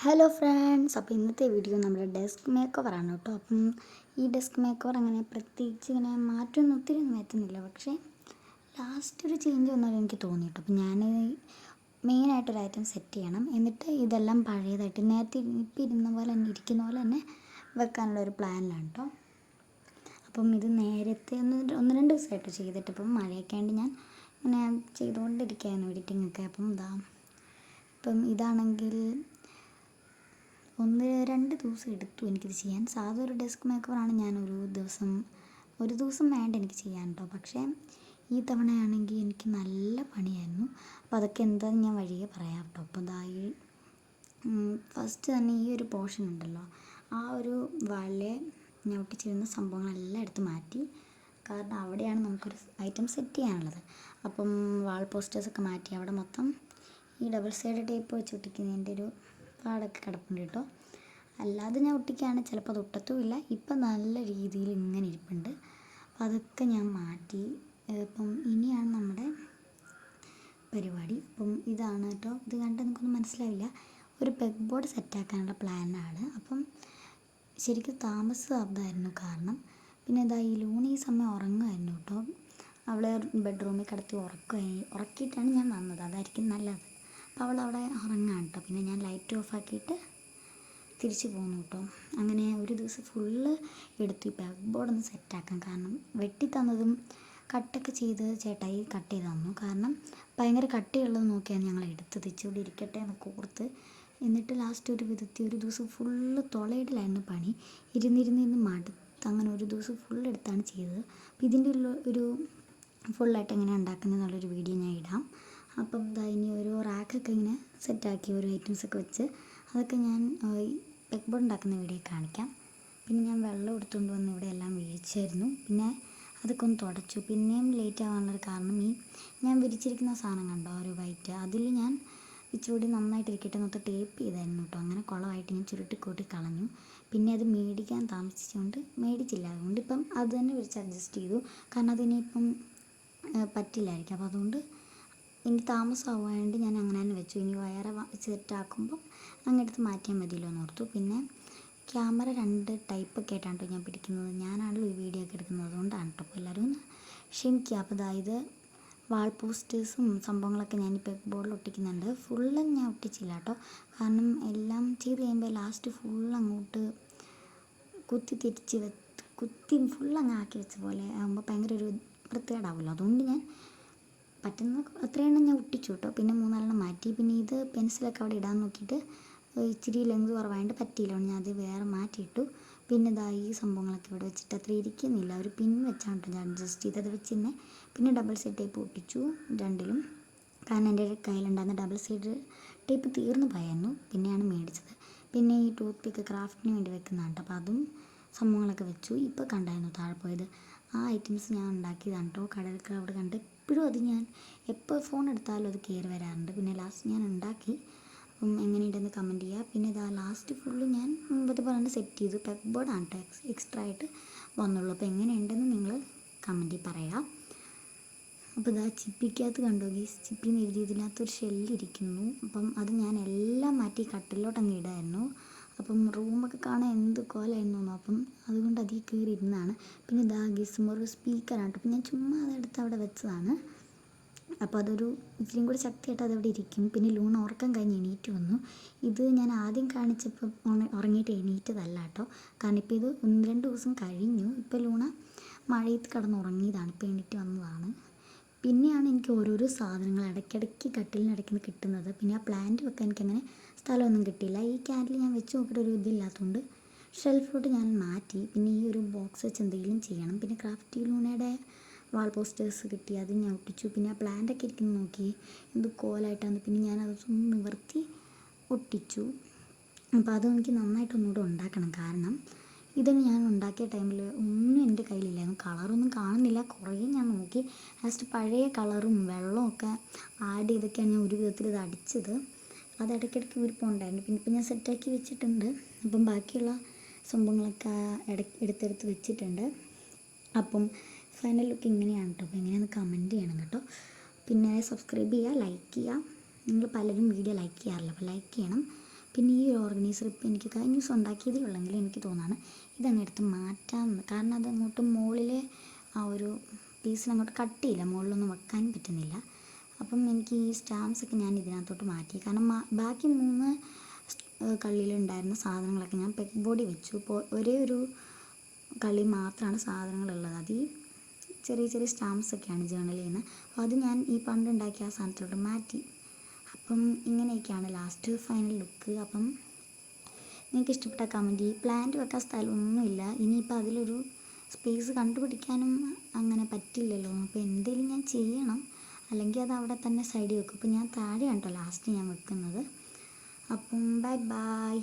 Hello friends, അപ്പോൾ ഇന്നത്തെ video നമ്മുടെ ഡെസ്ക് മേക്ക് ഓവറാണ് കേട്ടോ. അപ്പം ഈ ഡെസ്ക് മേക്ക് ഓവർ അങ്ങനെ പ്രത്യേകിച്ച് ഇങ്ങനെ മാറ്റമൊന്നും ഒത്തിരി ഒന്നും വരുത്തുന്നില്ല, പക്ഷേ ലാസ്റ്റ് ഒരു ചേഞ്ച് വന്നാലും എനിക്ക് തോന്നി കേട്ടോ. അപ്പം ഞാൻ മെയിനായിട്ടൊരു ഐറ്റം സെറ്റ് ചെയ്യണം, എന്നിട്ട് ഇതെല്ലാം പഴയതായിട്ട് നേരത്തെ ഇപ്പം ഇരുന്ന പോലെ തന്നെ ഇരിക്കുന്ന പോലെ തന്നെ വെക്കാനുള്ള ഒരു പ്ലാനിലാണ് കേട്ടോ. അപ്പം ഇത് നേരത്തെ ഒന്ന് രണ്ട് ദിവസമായിട്ട് ചെയ്തിട്ട്, ഇപ്പം മഴയൊക്കെ ആയതുകൊണ്ട് ഞാൻ ഇങ്ങനെ ചെയ്തുകൊണ്ടിരിക്കുകയായിരുന്നു എഡിറ്റിങ്ങൊക്കെ. അപ്പം ഇപ്പം ഇതാണെങ്കിൽ 1-2 ദിവസം എടുത്തു എനിക്കിത് ചെയ്യാൻ. സാധാ ഒരു ഡെസ്ക് മേക്കറാണ് ഞാൻ ഒരു ദിവസം വേണ്ട എനിക്ക് ചെയ്യാൻ കേട്ടോ. പക്ഷേ ഈ തവണയാണെങ്കിൽ എനിക്ക് നല്ല പണിയായിരുന്നു. അപ്പോൾ അതൊക്കെ എന്താണെന്ന് ഞാൻ വഴിയെ പറയാം കേട്ടോ. അപ്പോൾ ഫസ്റ്റ് തന്നെ ഈ ഒരു പോർഷൻ ഉണ്ടല്ലോ, ആ ഒരു വാളിലെ ഞാൻ ഒട്ടിച്ചിരുന്ന സംഭവങ്ങളെല്ലാം എടുത്ത് മാറ്റി. കാരണം അവിടെയാണ് നമുക്കൊരു ഐറ്റം സെറ്റ് ചെയ്യാനുള്ളത്. അപ്പം വാൾ പോസ്റ്റേഴ്സൊക്കെ മാറ്റി അവിടെ മൊത്തം ഈ ഡബിൾ സൈഡ് ടേപ്പ് വെച്ച് ഒട്ടിക്കുന്നതിൻ്റെ ഒരു പാടൊക്കെ കിടപ്പുണ്ട് കേട്ടോ. അല്ലാതെ ഞാൻ ഒട്ടിക്കുകയാണ്, ചിലപ്പോൾ അത് ഒട്ടത്തുമില്ല. ഇപ്പം നല്ല രീതിയിൽ ഇങ്ങനെ ഇരിപ്പുണ്ട്. അപ്പം അതൊക്കെ ഞാൻ മാറ്റി. ഇപ്പം ഇനിയാണ് നമ്മുടെ പരിപാടി. അപ്പം ഇതാണ് കേട്ടോ. ഇത് കണ്ട് എനിക്കൊന്നും മനസ്സിലാവില്ല. ഒരു പെഗ് ബോർഡ് സെറ്റാക്കാനുള്ള പ്ലാനാണ്. അപ്പം ശരിക്കും താമസം അതായിരുന്നു കാരണം. പിന്നെ ഈ ലൂണി ഈ സമയം ഉറങ്ങുമായിരുന്നു കേട്ടോ. അവളെ ബെഡ്റൂമിൽ കിടത്തി ഉറക്കിയിട്ടാണ് ഞാൻ വന്നത്. അതായിരിക്കും നല്ലത്. അപ്പോൾ അവളവിടെ ഉറങ്ങാൻ കേട്ടോ. പിന്നെ ഞാൻ ലൈറ്റ് ഓഫ് ആക്കിയിട്ട് തിരിച്ച് പോന്നു കേട്ടോ. അങ്ങനെ ഒരു ദിവസം ഫുള്ള് എടുത്തു ഈ പെഗ് ബോർഡൊന്ന് സെറ്റാക്കാൻ. കാരണം വെട്ടി തന്നതും കട്ടൊക്കെ ചെയ്ത് ചേട്ടായി കട്ട് ചെയ്ത് തന്നു. കാരണം ഭയങ്കര കട്ടിയുള്ളത് നോക്കിയാണ് ഞങ്ങൾ എടുത്തത്, ഇച്ചിരി ഇരിക്കട്ടെ എന്നൊക്കെ ഓർത്ത്. എന്നിട്ട് ലാസ്റ്റ് ഒരു ദിവസം ഫുള്ള് തുളയിടലായിരുന്നു പണി. ഇരുന്നിരുന്ന് മടുത്ത്. അങ്ങനെ ഒരു ദിവസം ഫുള്ള് എടുത്താണ് ചെയ്തത്. അപ്പോൾ ഇതിൻ്റെ ഒരു ഫുള്ളായിട്ട് എങ്ങനെയാണ് ഉണ്ടാക്കുന്നത് എന്നുള്ളൊരു വീഡിയോ ഞാൻ ഇടാം. അപ്പം ഇനി ഒരു റാക്കൊക്കെ ഇങ്ങനെ സെറ്റാക്കി ഓരോ ഐറ്റംസൊക്കെ വെച്ച് അതൊക്കെ ഞാൻ പെഗ് ബോർഡ് ഉണ്ടാക്കുന്ന വീഡിയോ കാണിക്കാം. പിന്നെ ഞാൻ വെള്ളം എടുത്തുകൊണ്ട് വന്ന് ഇവിടെ എല്ലാം വീഴ്ചയായിരുന്നു. പിന്നെ അതൊക്കെ ഒന്ന് തുടച്ചു. പിന്നെയും ലേറ്റ് ആവാനുള്ളൊരു കാരണം ഞാൻ വിരിച്ചിരിക്കുന്ന സാധനം കണ്ടോ, ഒരു വൈറ്റ്, അതിൽ ഞാൻ ഇച്ചിരി നന്നായിട്ട് ഇരിക്കട്ടെ എന്നൊക്കെ ടേപ്പ് ചെയ്തായിരുന്നു കേട്ടോ. അങ്ങനെ കുളമായിട്ട് ഞാൻ ചുരുട്ടിക്കൂട്ടി കളഞ്ഞു. പിന്നെ അത് മേടിക്കാൻ താമസിച്ചുകൊണ്ട് മേടിച്ചില്ല. അതുകൊണ്ട് ഇപ്പം അത് തന്നെ വിരിച്ച് അഡ്ജസ്റ്റ് ചെയ്തു. കാരണം അതിനിപ്പം പറ്റില്ലായിരിക്കും. അപ്പോൾ അതുകൊണ്ട് ഇനി താമസമാവാണ്ട് ഞാൻ അങ്ങനെ തന്നെ വെച്ചു. ഇനി വേറെ സെറ്റാക്കുമ്പം അങ്ങെടുത്ത് മാറ്റിയാൽ മതിയല്ലോ എന്ന് ഓർത്തു. പിന്നെ ക്യാമറ 2 ടൈപ്പൊക്കെ ആയിട്ടാണ് കേട്ടോ ഞാൻ പിടിക്കുന്നത്. ഞാനാണല്ലോ ഈ വീഡിയോ ഒക്കെ എടുക്കുന്നത്, അതുകൊണ്ടാണ് കേട്ടോ. അപ്പോൾ എല്ലാവരും ഒന്ന് ക്ഷമിക്കുക. അപ്പോൾ ഇത് വാൾ പോസ്റ്റേഴ്സും സംഭവങ്ങളൊക്കെ ഞാൻ ഈ പെഗ് ബോർഡിൽ ഒട്ടിക്കുന്നുണ്ട്. ഫുള്ളും ഞാൻ ഒട്ടിച്ചില്ല കേട്ടോ. കാരണം എല്ലാം ചെയ്ത് കഴിയുമ്പോൾ ലാസ്റ്റ് ഫുള്ളങ്ങോട്ട് കുത്തി ഫുള്ളങ്ങ് ആക്കി വെച്ച പോലെ ആകുമ്പോൾ ഭയങ്കര ഒരു വൃത്തികേടാവുമല്ലോ. അതുകൊണ്ട് ഞാൻ പറ്റുന്ന അത്രയെണ്ണം ഞാൻ ഒട്ടിച്ചു കേട്ടോ. പിന്നെ 3-4 മാറ്റി. പിന്നെ ഇത് പെൻസിലൊക്കെ അവിടെ ഇടാൻ നോക്കിയിട്ട് ഇച്ചിരി ലെങ്ത് കുറവായതുകൊണ്ട് പറ്റിയില്ല. ഞാൻ അത് വേറെ മാറ്റിയിട്ടു. പിന്നെ ഈ സംഭവങ്ങളൊക്കെ ഇവിടെ വെച്ചിട്ട് അത്ര ഇരിക്കുന്നില്ല. ഒരു പിൻ വെച്ചാണ് കേട്ടോ ഞാൻ അഡ്ജസ്റ്റ് ചെയ്തത് വെച്ച് തന്നെ. പിന്നെ ഡബിൾ സൈഡ് ടേപ്പ് ഒട്ടിച്ചു 2ലും. കാരണം എൻ്റെ കയ്യിലുണ്ടായിരുന്ന ഡബിൾ സൈഡ് ടേപ്പ് തീർന്നു പോയായിരുന്നു, പിന്നെയാണ് മേടിച്ചത്. പിന്നെ ഈ ടൂത്ത് പിക്ക് ക്രാഫ്റ്റിന് വേണ്ടി വെക്കുന്നതാണ് കേട്ടോ. അപ്പോൾ അതും സംഭവങ്ങളൊക്കെ വെച്ചു. ഇപ്പോൾ കണ്ടായിരുന്നു താഴെ പോയത്, ആ ഐറ്റംസ് ഞാൻ ഉണ്ടാക്കിയതാണ് കേട്ടോ. കടലൊക്കെ അവിടെ കണ്ട് എപ്പോഴും അത് ഞാൻ എപ്പോൾ ഫോൺ എടുത്താലും അത് കയറി വരാറുണ്ട്. പിന്നെ ലാസ്റ്റ് ഞാൻ ഉണ്ടാക്കി. അപ്പം എങ്ങനെയുണ്ടെന്ന് കമൻറ്റ് ചെയ്യുക. പിന്നെ ലാസ്റ്റ് ഫുള്ള് ഞാൻ മുമ്പത്തെ പോലെ തന്നെ സെറ്റ് ചെയ്തു. പെഗ് ബോർഡാണ് കേട്ടോ എക്സ്ട്രാ ആയിട്ട് വന്നുള്ളൂ. അപ്പോൾ എങ്ങനെയുണ്ടെന്ന് നിങ്ങൾ കമൻറ്റിൽ പറയാം. അപ്പോൾ ചിപ്പിക്കകത്ത് കണ്ടോ ഗീസ്, ചിപ്പിന്ന് എഴുതിയതിനകത്തൊരു ഷെല്ലിരിക്കുന്നു. അപ്പം അത് ഞാൻ എല്ലാം മാറ്റി കട്ടിലോട്ട് അങ്ങ് ഇടായിരുന്നു. അപ്പം റൂമൊക്കെ കാണാൻ എന്ത് കോലായിരുന്നു. അപ്പം അതുകൊണ്ട് അതിൽ കയറി ഇരുന്നാണ്. പിന്നെ ഗിസ്മൊരു സ്പീക്കറാണ് കേട്ടോ. അപ്പം ഞാൻ ചുമ്മാ അതെടുത്ത് അവിടെ വെച്ചതാണ്. അപ്പോൾ അതൊരു ഇച്ചിരിയും കൂടി ശക്തിയായിട്ട് അതവിടെ ഇരിക്കും. പിന്നെ ലൂണ ഉറക്കം കഴിഞ്ഞ് എണീറ്റ് വന്നു. ഇത് ഞാൻ ആദ്യം കാണിച്ചപ്പോൾ ഉറങ്ങിയിട്ട് എണീറ്റതല്ല കേട്ടോ. കാരണം ഇപ്പോൾ ഇത് 1-2 ദിവസം കഴിഞ്ഞു. ഇപ്പോൾ ലൂണ മഴയത്ത് കിടന്നുറങ്ങിയതാണ്, ഇപ്പോൾ എണീറ്റ് വന്നതാണ്. പിന്നെയാണ് എനിക്ക് ഓരോരോ സാധനങ്ങൾ ഇടയ്ക്കിടയ്ക്ക് കട്ടിലിനിടയ്ക്ക് കിട്ടുന്നത്. പിന്നെ ആ പ്ലാന്റ് വെക്കാൻ എനിക്കങ്ങനെ സ്ഥലമൊന്നും കിട്ടിയില്ല. ഈ ക്യാൻഡിൽ ഞാൻ വെച്ച് നോക്കിയിട്ട് ഒരു ഇതില്ലാത്തതുകൊണ്ട് ഷെൽഫിലോട്ട് ഞാൻ മാറ്റി. പിന്നെ ഈ ഒരു ബോക്സ് വെച്ച് എന്തെങ്കിലും ചെയ്യണം. പിന്നെ ക്രാഫ്റ്റ് ലൂണയുടെ വാൾ പോസ്റ്റേഴ്സ് കിട്ടി, അത് ഞാൻ ഒട്ടിച്ചു. പിന്നെ ആ പ്ലാന്റൊക്കെ ഇരിക്കുന്നത് നോക്കി എന്ത് കോലായിട്ടാണ്. പിന്നെ ഞാനതൊന്ന് നിവർത്തി ഒട്ടിച്ചു. അപ്പോൾ അതും എനിക്ക് നന്നായിട്ടൊന്നുകൂടെ ഉണ്ടാക്കണം. കാരണം ഇതിന് ഞാൻ ഉണ്ടാക്കിയ ടൈമിൽ ഒന്നും എൻ്റെ കയ്യിലില്ലായിരുന്നു. കളറൊന്നും കാണുന്നില്ല. കുറേ ഞാൻ നോക്കി. ലാസ്റ്റ് പഴയ കളറും വെള്ളവും ഒക്കെ ആഡ് ചെയ്തൊക്കെയാണ് ഞാൻ ഒരു വിധത്തിൽ ഇത് അടിച്ചത്. അത് ഇടയ്ക്കിടയ്ക്ക് ഊരിപ്പോണ്ടായിരുന്നു. പിന്നെ ഇപ്പം ഞാൻ സെറ്റാക്കി വെച്ചിട്ടുണ്ട്. അപ്പം ബാക്കിയുള്ള സംഭവങ്ങളൊക്കെ എടുത്തെടുത്ത് വെച്ചിട്ടുണ്ട്. അപ്പം ഫൈനൽ ലുക്ക് ഇങ്ങനെയാണ് കേട്ടോ. അപ്പോൾ എങ്ങനെയാണെന്ന് കമൻറ്റ് ചെയ്യണം കേട്ടോ. പിന്നെ സബ്സ്ക്രൈബ് ചെയ്യുക, ലൈക്ക് ചെയ്യുക. നിങ്ങൾ പലരും വീഡിയോ ലൈക്ക് ചെയ്യാറില്ല, അപ്പോൾ ലൈക്ക് ചെയ്യണം. പിന്നെ ഈ ഒരു ഓർഗനൈസർ ഇപ്പോൾ എനിക്ക് കഴിഞ്ഞ ദിവസം ഉണ്ടാക്കിയതേ ഉള്ളെങ്കിൽ എനിക്ക് തോന്നാണ് ഇതങ്ങ് എടുത്ത് മാറ്റാമെന്ന്. കാരണം അത് അങ്ങോട്ട് മുകളിലെ ആ ഒരു പീസിനങ്ങോട്ട് കട്ട് ചെയ്യില്ല, മുകളിലൊന്നും വെക്കാൻ പറ്റുന്നില്ല. അപ്പം എനിക്ക് ഈ സ്റ്റാമ്പ്സൊക്കെ ഞാൻ ഇതിനകത്തോട്ട് മാറ്റി. കാരണം ബാക്കി 3 കള്ളിയിലുണ്ടായിരുന്ന സാധനങ്ങളൊക്കെ ഞാൻ പെഗ് ബോർഡിൽ വെച്ചു. ഇപ്പോൾ ഒരേ ഒരു കള്ളി മാത്രമാണ് സാധനങ്ങളുള്ളത്. അത് ഈ ചെറിയ ചെറിയ സ്റ്റാമ്പ്സൊക്കെയാണ് ജേർണൽ ചെയ്യുന്നത്. അപ്പോൾ അത് ഞാൻ ഈ പണ്ടുണ്ടാക്കിയ ആ സാധനത്തോട്ട് മാറ്റി. അപ്പം ഇങ്ങനെയൊക്കെയാണ് ലാസ്റ്റ് ഫൈനൽ ലുക്ക്. അപ്പം നിങ്ങൾക്ക് ഇഷ്ടപ്പെട്ട കമൻറ്റ്. ഈ പ്ലാന്റ് വെക്കാൻ സ്ഥലമൊന്നുമില്ല, ഇനിയിപ്പോൾ അതിലൊരു സ്പേസ് കണ്ടുപിടിക്കാനും അങ്ങനെ പറ്റില്ലല്ലോ. അപ്പോൾ എന്തെങ്കിലും ഞാൻ ചെയ്യണം, അല്ലെങ്കിൽ അത് അവിടെ തന്നെ സൈഡിൽ വെക്കും. അപ്പോൾ ഞാൻ താഴെയാണ് കേട്ടോ ലാസ്റ്റ് ഞാൻ വെക്കുന്നത്. അപ്പം ബൈ ബൈ.